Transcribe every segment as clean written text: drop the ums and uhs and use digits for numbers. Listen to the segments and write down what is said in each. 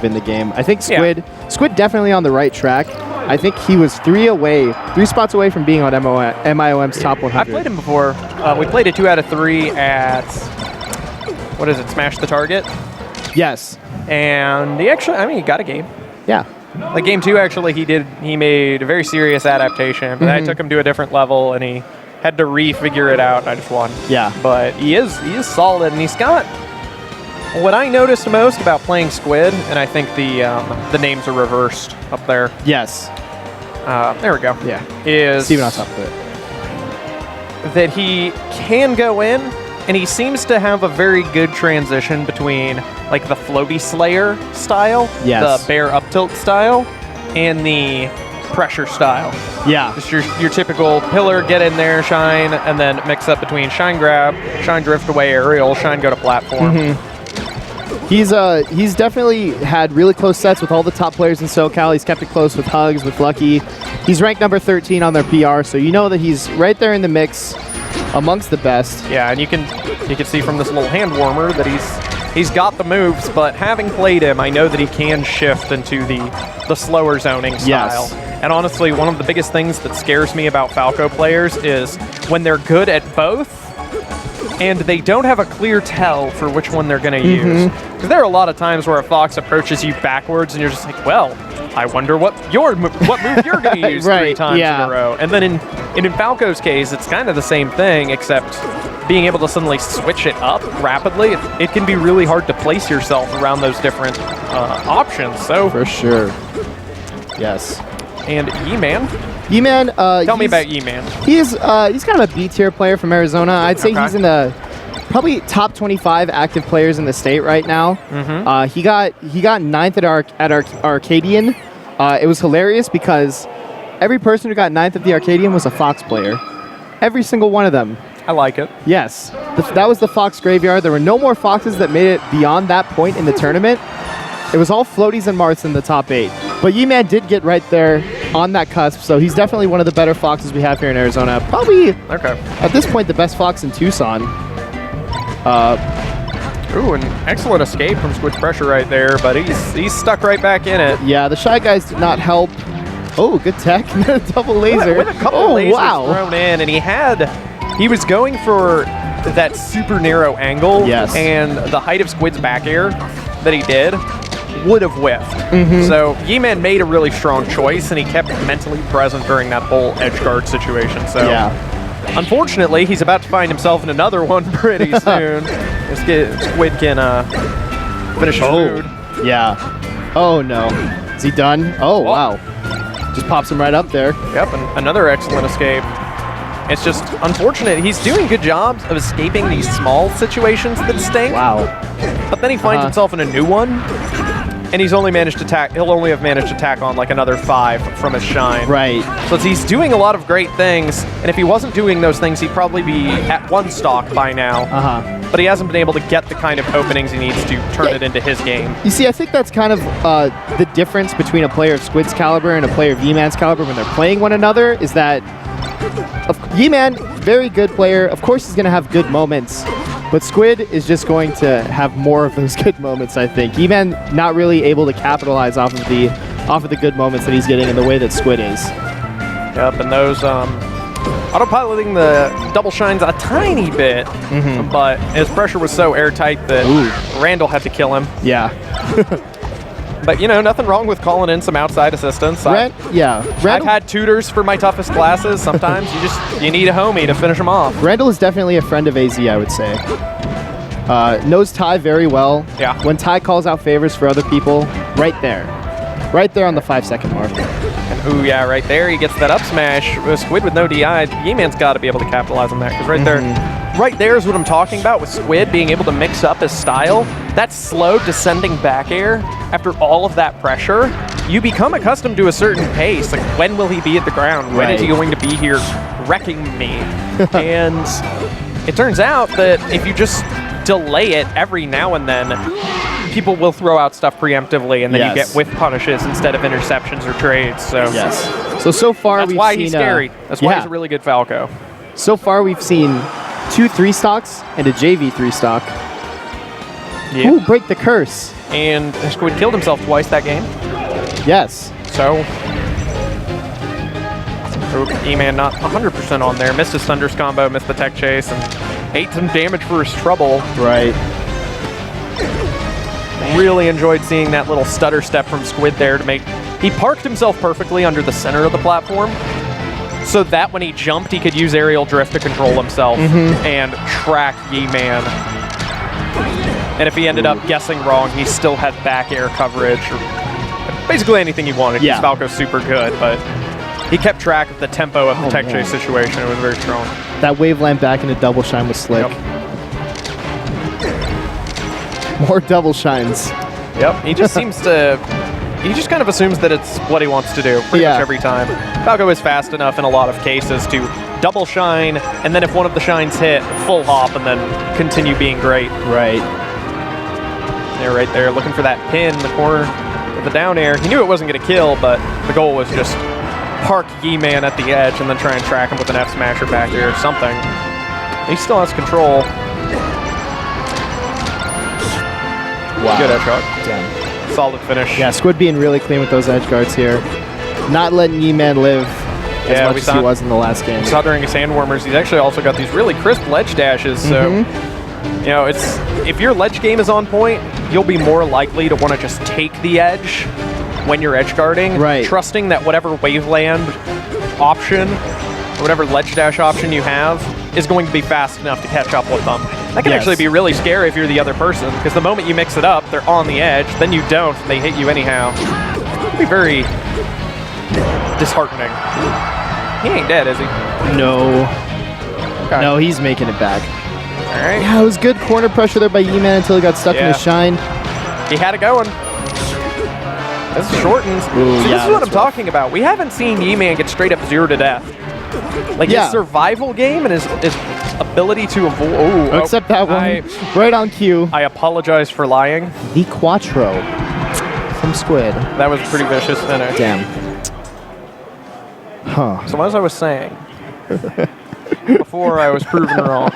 in the game. I think Squid definitely on the right track. I think he was 3 spots away from being on MIOM's top 100. I've played him before. We played a 2 out of 3 at, what is it, Smash the Target? Yes. And he actually, I mean, he got a game. Yeah. Like game 2, actually, he made a very serious adaptation, but I took him to a different level, and he had to refigure it out, and I just won. Yeah. But he is solid, and he's got what I noticed most about playing Squid, and I think the names are reversed up there. Yes. There we go. Yeah. Is Steven on top of it. That he can go in, and he seems to have a very good transition between like the floaty slayer style, yes, the bear up tilt style, and the pressure style. Yeah. Just your typical pillar, get in there, shine, and then mix up between shine grab, shine drift away aerial, shine go to platform. He's definitely had really close sets with all the top players in SoCal. He's kept it close with Hugs, with Lucky. He's ranked number 13 on their PR, so you know that he's right there in the mix amongst the best. Yeah, and you can see from this little hand warmer that he's got the moves, but having played him, I know that he can shift into the slower zoning style. Yes. And honestly, one of the biggest things that scares me about Falco players is when they're good at both, and they don't have a clear tell for which one they're going to use. Because there are a lot of times where a Fox approaches you backwards, and you're just like, well, I wonder what move you're going to use 3 times in a row. And then in Falco's case, it's kind of the same thing, except being able to suddenly switch it up rapidly, it can be really hard to place yourself around those different options. So for sure. Yes. And Yeeman. Yeeman, tell me about Yeeman. He's kind of a B-tier player from Arizona. I'd say he's in the probably top 25 active players in the state right now. He got 9th at Arcadian. It was hilarious because every person who got 9th at the Arcadian was a Fox player. Every single one of them. I like it. Yes. That was the Fox graveyard. There were no more Foxes that made it beyond that point in the tournament. It was all floaties and Marths in the top 8. But Yeeman did get right there on that cusp, so he's definitely one of the better Foxes we have here in Arizona. Probably, at this point, the best Fox in Tucson. Ooh, an excellent escape from Squid's pressure right there, but he's stuck right back in it. Yeah, the Shy Guys did not help. Oh, good tech. Double laser. With a couple lasers thrown in, and he was going for that super narrow angle, and the height of Squid's back air that he did would have whiffed. So Yeeman made a really strong choice, and he kept mentally present during that whole edge guard situation. So unfortunately, he's about to find himself in another one pretty soon. Squid can finish his food. Yeah. Oh no. Is he done? Oh wow. Just pops him right up there. Yep, and another excellent escape. It's just unfortunate. He's doing good jobs of escaping these small situations that stink. Wow. But then he finds himself in a new one, and he'll only have managed to tack on like another 5 from his shine. Right. So he's doing a lot of great things, and if he wasn't doing those things, he'd probably be at 1 stock by now. But he hasn't been able to get the kind of openings he needs to turn it into his game. You see, I think that's kind of the difference between a player of Squid's caliber and a player of Yeeman's caliber when they're playing one another, is that Yeeman, very good player. Of course he's going to have good moments, but Squid is just going to have more of those good moments, I think. Yeeman not really able to capitalize off of the good moments that he's getting in the way that Squid is. Yep, and those autopiloting the double shines a tiny bit, but his pressure was so airtight that Randall had to kill him. Yeah. But, you know, nothing wrong with calling in some outside assistance. I've had tutors for my toughest classes. Sometimes you need a homie to finish them off. Randall is definitely a friend of AZ, I would say. Knows Ty very well. Yeah. When Ty calls out favors for other people, right there. Right there on the 5-second mark. And ooh, yeah, right there, he gets that up smash. With Squid with no DI, Yeeman's got to be able to capitalize on that, because right there is what I'm talking about with Squid being able to mix up his style. That slow descending back air, after all of that pressure, you become accustomed to a certain pace. Like, when will he be at the ground? When is he going to be here wrecking me? And it turns out that if you just delay it every now and then, people will throw out stuff preemptively, and then you get whiff punishes instead of interceptions or trades. So so far that's why he's scary. That's why he's a really good Falco. So far we've seen 2 3 stocks and a JV 3 stock. Ooh, break the curse. And Squid killed himself twice that game. Yes. So, Yeeman not 100% on there. Missed his Thunder's combo, missed the tech chase, and ate some damage for his trouble. Right. Really enjoyed seeing that little stutter step from Squid there to make... He parked himself perfectly under the center of the platform so that when he jumped, he could use aerial drift to control himself and track Yeeman. And if he ended up guessing wrong, he still had back air coverage, or basically anything he wanted. Yeah. Falco's super good, but he kept track of the tempo of the tech chase situation. It was very strong. That wave lamp back into double shine was slick. Yep. More double shines. Yep, he just seems to... He just kind of assumes that it's what he wants to do pretty much every time. Falco is fast enough in a lot of cases to double shine, and then if one of the shines hit, full hop, and then continue being great. Right. They're right there looking for that pin in the corner with the down air. He knew it wasn't going to kill, but the goal was just park Yeeman at the edge and then try and track him with an F smasher back there or something. He still has control. Wow. Good edge guard. Damn. Solid finish. Yeah, Squid being really clean with those edge guards here. Not letting Yeeman live as much as he was in the last game. We saw during his hand warmers, he's actually also got these really crisp ledge dashes. So, you know, it's if your ledge game is on point, you'll be more likely to want to just take the edge when you're edge guarding. Right. Trusting that whatever waveland option, or whatever ledge dash option you have, is going to be fast enough to catch up with them. That can actually be really scary if you're the other person, because the moment you mix it up, they're on the edge, then you don't, and they hit you anyhow. It can be very disheartening. He ain't dead, is he? No. Okay. No, he's making it back. All right. Yeah, it was good corner pressure there by Yeeman until he got stuck in his shine. He had it going. This is shortened. Ooh, See, this is what I'm talking about. We haven't seen Yeeman get straight up 0 to death. Like his survival game and his ability to avoid. Except that one, right on cue. I apologize for lying. The Quattro from Squid. That was a pretty vicious finish. Damn. Huh. So as I was saying, before I was proven wrong,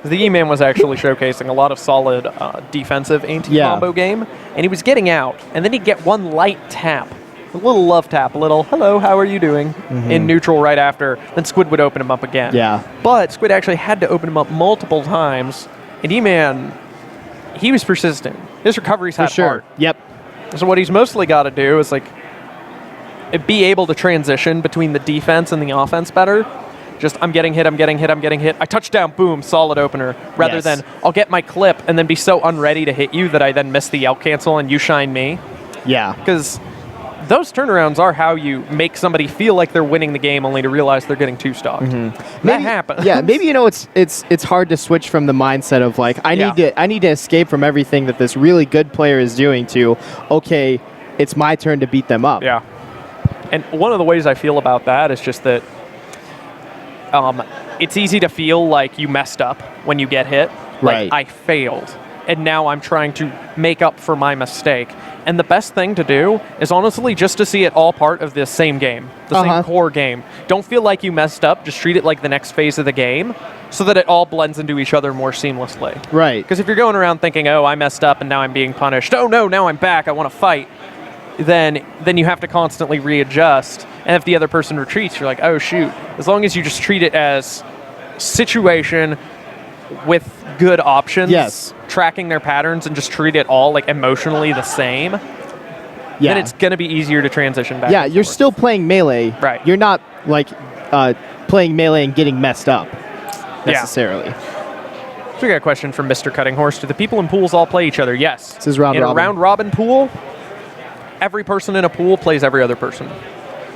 the Yeeman was actually showcasing a lot of solid defensive anti-combo game, and he was getting out, and then he'd get one light tap. A little love tap, a little, hello, how are you doing, in neutral right after, then Squid would open him up again. Yeah. But Squid actually had to open him up multiple times, and Yeeman, he was persistent. His recoveries had heart. Yep. So what he's mostly got to do is, like, be able to transition between the defense and the offense better. Just, I'm getting hit, I'm getting hit, I'm getting hit. I touchdown, boom, solid opener. Rather than, I'll get my clip and then be so unready to hit you that I then miss the out cancel and you shine me. Yeah. Because those turnarounds are how you make somebody feel like they're winning the game only to realize they're getting two-stocked. That happens. Yeah, maybe, you know, it's hard to switch from the mindset of, like, I need to escape from everything that this really good player is doing to, okay, it's my turn to beat them up. Yeah. And one of the ways I feel about that is just that it's easy to feel like you messed up when you get hit. Like, I failed, and now I'm trying to make up for my mistake. And the best thing to do is honestly just to see it all part of the same game, the same core game. Don't feel like you messed up. Just treat it like the next phase of the game so that it all blends into each other more seamlessly. Right. Because if you're going around thinking, oh, I messed up and now I'm being punished. Oh, no, now I'm back. I want to fight. Then you have to constantly readjust. And if the other person retreats, you're like, oh, shoot. As long as you just treat it as situation with good options, tracking their patterns, and just treat it all like emotionally the same, then it's going to be easier to transition back. Yeah, you're still playing melee. Right. You're not like playing melee and getting messed up necessarily. So we got a question from Mr. Cutting Horse. Do the people in pools all play each other? Yes. This is round robin. In a round robin pool, every person in a pool plays every other person.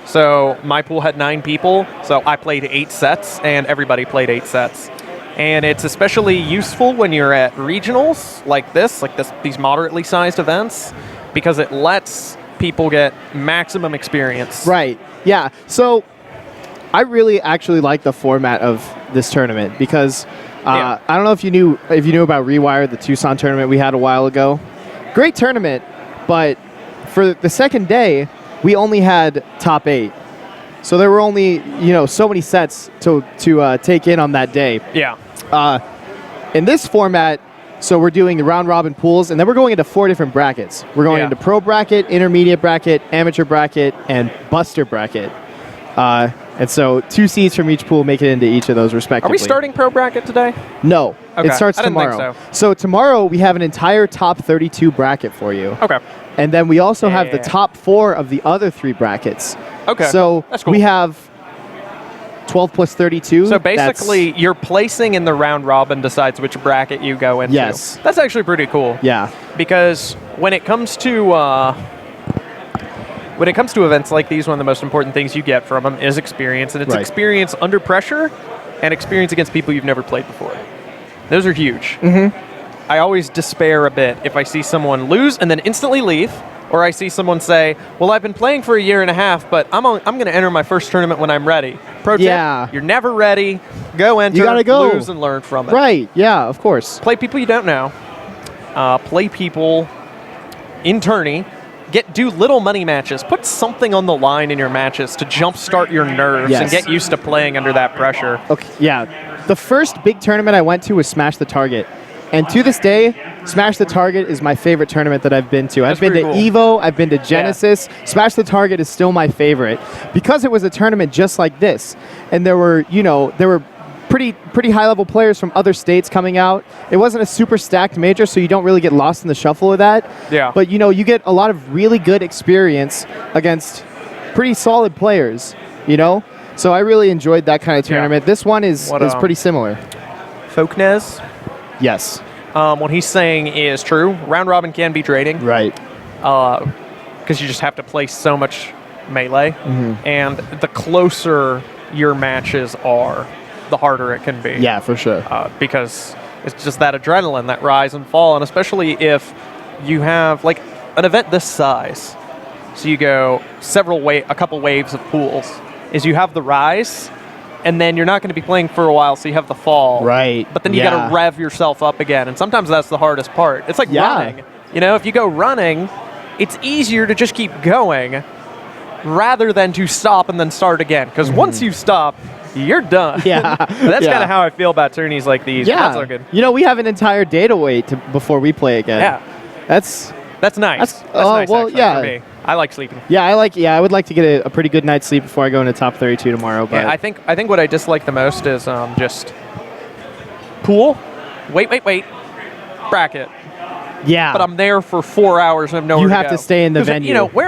So my pool had 9 people, so I played 8 sets, and everybody played 8 sets. And it's especially useful when you're at regionals like this, these moderately sized events, because it lets people get maximum experience. Right. Yeah. So I really actually like the format of this tournament because I don't know if you knew about Rewire, the Tucson tournament we had a while ago. Great tournament, but for the second day, we only had top 8. So there were only, so many sets to take in on that day. Yeah. In this format, So we're doing the round robin pools, and then we're going into 4 different brackets. We're going into pro bracket, intermediate bracket, amateur bracket, and buster bracket. And so 2 seeds from each pool make it into each of those respectively. Are we starting pro bracket today? No, Okay. it starts I didn't think tomorrow. So tomorrow we have an entire top 32 bracket for you. Okay. And then we also have the top 4 of the other 3 brackets. Okay. So that's cool. we have 12 plus 32. So basically, your placing in the round robin decides which bracket you go into. Yes. That's actually pretty cool. Yeah. Because when it comes to events like these, one of the most important things you get from them is experience, and it's experience under pressure and experience against people you've never played before. Those are huge. I always despair a bit if I see someone lose and then instantly leave, or I see someone say, well, I've been playing for a year and a half, but I'm going to enter my first tournament when I'm ready. Pro tip, you're never ready. Go enter, you gotta go. lose, and learn from it. Right, yeah, of course. Play people you don't know. Play people in tourney. Do little money matches. Put something on the line in your matches to jumpstart your nerves and get used to playing under that pressure. Okay, yeah. The first big tournament I went to was Smash the Target. And to this day, Smash the Target is my favorite tournament that I've been to. I've been to EVO, I've been to Genesis. Smash the Target is still my favorite because it was a tournament just like this. And there were, pretty high-level players from other states coming out. It wasn't a super stacked major, so you don't really get lost in the shuffle of that. Yeah. But, you get a lot of really good experience against pretty solid players, So I really enjoyed that kind of tournament. This one is pretty similar. Folkness? Yes. What he's saying is true. Round robin can be draining. Right. Because you just have to play so much melee. And the closer your matches are, the harder it can be. Yeah, for sure. Because it's just that adrenaline, that rise and fall, and especially if you have like an event this size, so you go a couple waves of pools, is you have the rise, and then you're not going to be playing for a while, so you have the fall. Right. But then you got to rev yourself up again, and sometimes that's the hardest part. It's like running. If you go running, it's easier to just keep going rather than to stop and then start again. Because once you stop, you're done. Yeah. That's kind of how I feel about tourneys like these. Yeah. That's so good. We have an entire day to wait before we play again. Yeah. That's nice. That's nice, well, actually, yeah. for me. I like sleeping. Yeah, I would like to get a pretty good night's sleep before I go into top 32 tomorrow. But Yeah, I think what I dislike the most is just pool. Wait. Bracket. Yeah. But I'm there for 4 hours and I have nowhere you to have go. to stay in the venue. Where